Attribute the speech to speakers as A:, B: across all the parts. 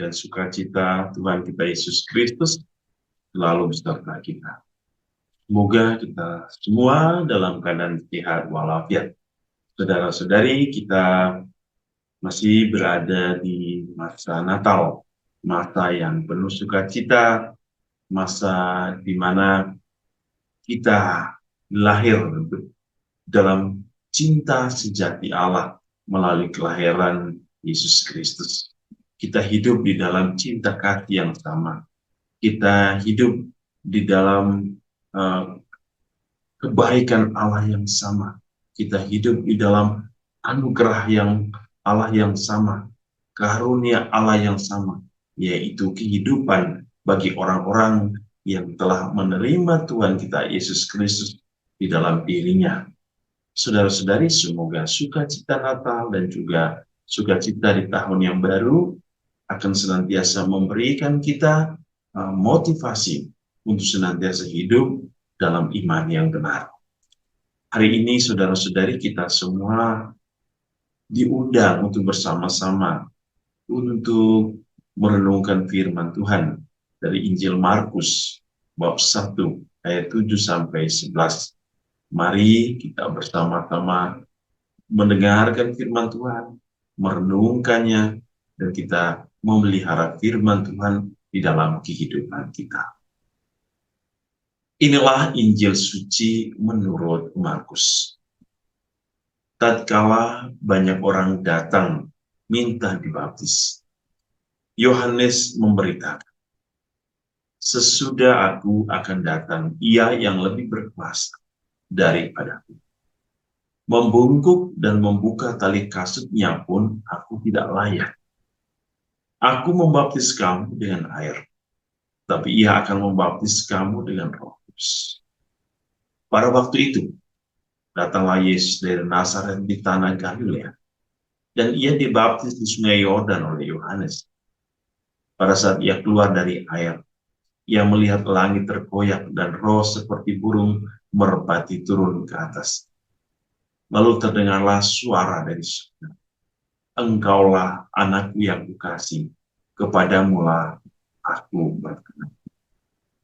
A: dan sukacita Tuhan kita Yesus Kristus selalu beserta kita. Semoga kita semua dalam keadaan sehat walafiat. Saudara-saudari, kita masih berada di masa Natal, masa yang penuh sukacita, masa di mana kita lahir dalam cinta sejati Allah melalui kelahiran Yesus Kristus. Kita hidup di dalam cinta kasih yang sama. Kita hidup di dalam kebaikan Allah yang sama. Kita hidup di dalam anugerah Allah yang sama. Karunia Allah yang sama. Yaitu kehidupan bagi orang-orang yang telah menerima Tuhan kita Yesus Kristus di dalam dirinya. Saudara-saudari, semoga sukacita Natal dan juga sukacita di tahun yang baru akan senantiasa memberikan kita motivasi untuk senantiasa hidup dalam iman yang benar. Hari ini, saudara-saudari, kita semua diundang untuk bersama-sama untuk merenungkan firman Tuhan dari Injil Markus bab 1 ayat 7-11. Mari kita bersama-sama mendengarkan firman Tuhan, merenungkannya, dan kita memelihara firman Tuhan di dalam kehidupan kita. Inilah Injil suci menurut Markus. Tatkala banyak orang datang minta dibaptis, Yohanes memberitakan, "Sesudah aku akan datang, Ia yang lebih berkuasa daripadaku. Membungkuk dan membuka tali kasutnya pun aku tidak layak. Aku membaptis kamu dengan air, tapi Ia akan membaptis kamu dengan Roh Kudus." Pada waktu itu, datanglah Yesus dari Nazaret di tanah Galilea, dan Ia dibaptis di sungai Yordan oleh Yohanes. Pada saat Ia keluar dari air, Ia melihat langit terkoyak dan roh seperti burung merpati turun ke atas. Lalu terdengarlah suara dari surga, "Engkaulah anakku yang kukasihi, kepadamulah aku berkenan."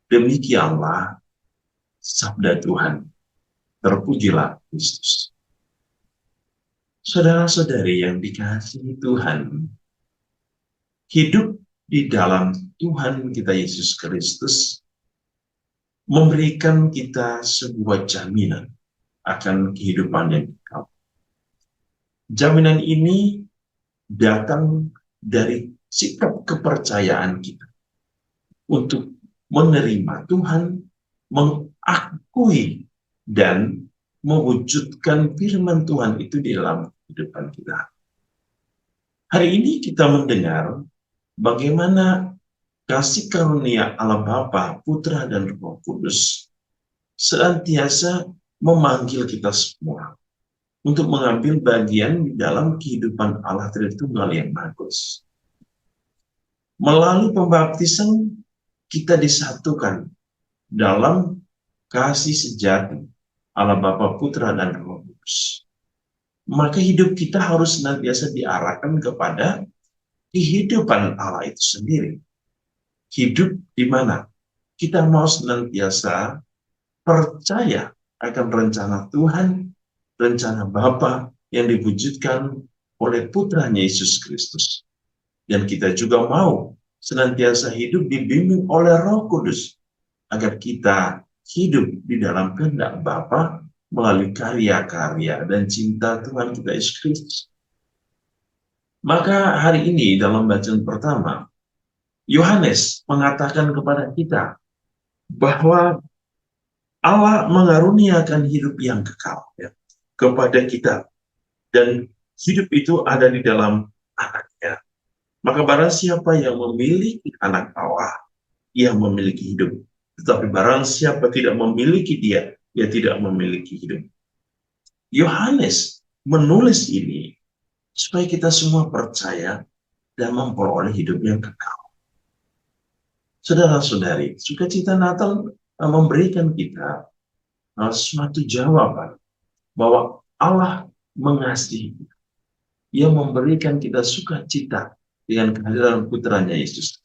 A: Demikianlah sabda Tuhan. Terpujilah Kristus. Saudara-saudari yang dikasihi Tuhan, hidup di dalam Tuhan kita Yesus Kristus memberikan kita sebuah jaminan akan kehidupan yang kekal. Jaminan ini datang dari sikap kepercayaan kita untuk menerima Tuhan, mengakui dan mewujudkan firman Tuhan itu di dalam kehidupan kita. Hari ini kita mendengar bagaimana kasih karunia Allah Bapa, Putra, dan Roh Kudus senantiasa memanggil kita semua untuk mengambil bagian di dalam kehidupan Allah Tritunggal yang bagus. Melalui pembaptisan, kita disatukan dalam kasih sejati Allah Bapa, Putra, dan Roh Kudus. Maka hidup kita harus senantiasa diarahkan kepada kehidupan Allah itu sendiri. Hidup di mana kita mau senantiasa percaya akan rencana Tuhan, rencana Bapa yang diwujudkan oleh Putranya Yesus Kristus. Dan kita juga mau senantiasa hidup dibimbing oleh Roh Kudus agar kita hidup di dalam kehendak Bapa melalui karya-karya dan cinta Tuhan kita Yesus Kristus. Maka hari ini dalam bacaan pertama, Yohanes mengatakan kepada kita bahwa Allah mengaruniakan hidup yang kekal kepada kita, dan hidup itu ada di dalam anaknya. Maka barang siapa yang memiliki anak Allah, ia memiliki hidup. Tetapi barang siapa tidak memiliki dia tidak memiliki hidup. Yohanes menulis ini supaya kita semua percaya dan memperoleh hidup yang kekal. Saudara-saudari, sukacita Natal memberikan kita suatu jawaban bahwa Allah mengasihi. Ia memberikan kita sukacita dengan kehadiran putranya Yesus.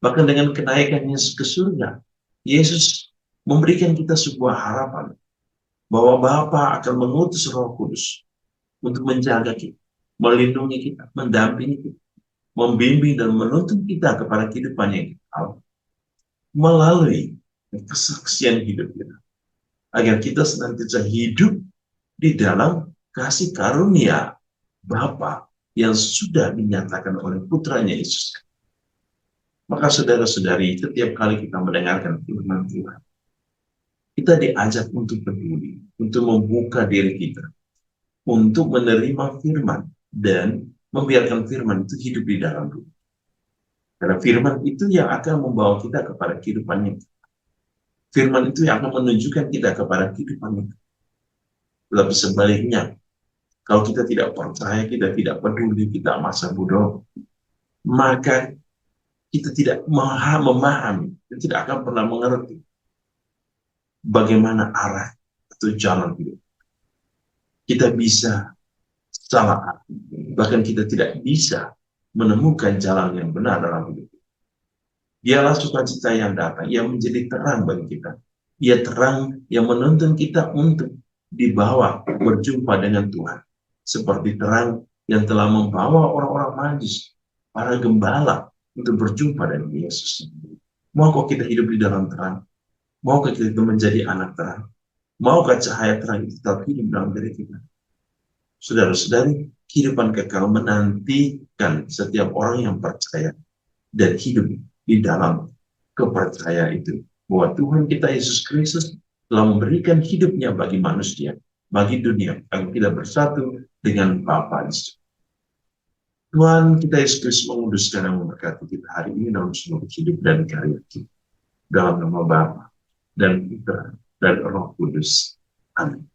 A: Bahkan dengan kenaikannya ke surga, Yesus memberikan kita sebuah harapan bahwa Bapa akan mengutus Roh Kudus untuk menjaga kita, melindungi kita, mendampingi kita, membimbing dan menuntun kita kepada kehidupan yang kekal melalui kesaksian hidup kita, agar kita senantiasa hidup di dalam kasih karunia Bapa yang sudah dinyatakan oleh putranya Yesus. Maka saudara-saudari, setiap kali kita mendengarkan firman Tuhan, kita diajak untuk peduli, untuk membuka diri kita, untuk menerima firman, dan membiarkan firman itu hidup di dalam diri. Karena firman itu yang akan membawa kita kepada kehidupan yang firman itu yang akan menunjukkan kita kepada kehidupan yang Tetapi sebaliknya, kalau kita tidak percaya, kita tidak peduli, kita masa bodoh, maka kita tidak memahami, kita tidak akan pernah mengerti bagaimana arah atau jalan hidup. Kita bisa salah arti, bahkan kita tidak bisa menemukan jalan yang benar dalam hidup. Dialah sukacita yang datang, yang menjadi terang bagi kita. Ia terang yang menuntun kita untuk dibawa berjumpa dengan Tuhan. Seperti terang yang telah membawa orang-orang majus, para gembala, untuk berjumpa dengan Yesus. Maukah kita hidup di dalam terang? Maukah kita menjadi anak terang? Maukah cahaya terang itu tetap hidup dalam diri kita? Saudara-saudari, kehidupan kekal menantikan setiap orang yang percaya dan hidup di dalam kepercayaan itu. Bahwa Tuhan kita Yesus Kristus telah memberikan hidupnya bagi manusia, bagi dunia, agar kita bersatu dengan Bapa. Tuhan kita Yesus Kristus menguduskan dan memberkati kita hari ini dalam seluruh hidup dan karya kita. Dalam nama Bapa dan Putra dan Roh Kudus. Amin.